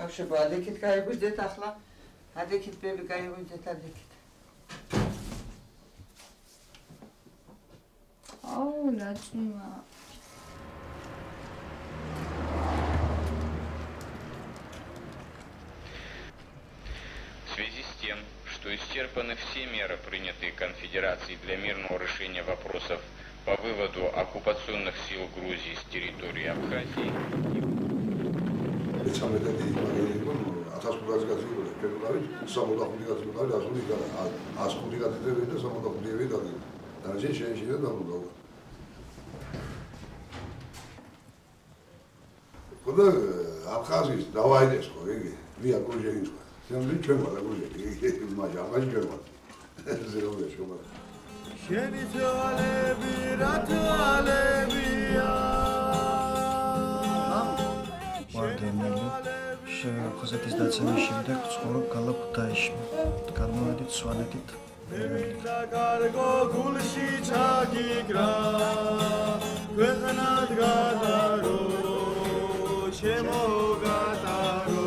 ბავშვებო, ადექით გაიგვიძეთ ახლა. ადექით ბები გაიგვიძეთ ადექით. აუ, რაჭიმა. В связи с тем, что исчерпаны все меры, принятые Конфедерацией для мирного решения вопросов по выводу оккупационных сил Грузии с территории Абхазии. ხოსეთის დაცემის შემდეგ ცხოვრობ ქალაქ ქუთაისში. გადმოვედით სვანეთით. კარგო გულში ჩაგიგრა ქვეყნად გადარო ჩემო გადარო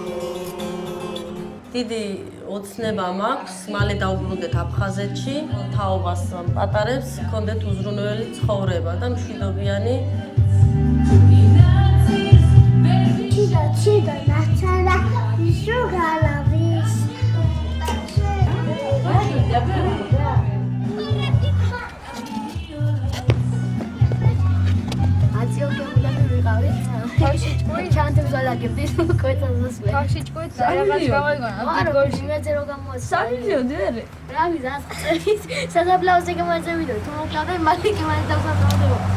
დიდი ოცნება მაქვს, მალე დავუბრუნდეთ აფხაზეთში, თაობას პატარებს, ჰქონდეთ უზრუნველი ცხოვრება და მშვიდობიანი. ჩიდა ნაცალა შუგალავის. Kavşi çıkıyor. Çantım zorladım. Bir koytanız var. Kavşi çıkıyor. Arabaç kavga. Var kavşi. Metre ogamaz. Sanıyor değil mi? Ramiz az. Sana blauze que mais é melhor. Tu não cabe mais que mais dá para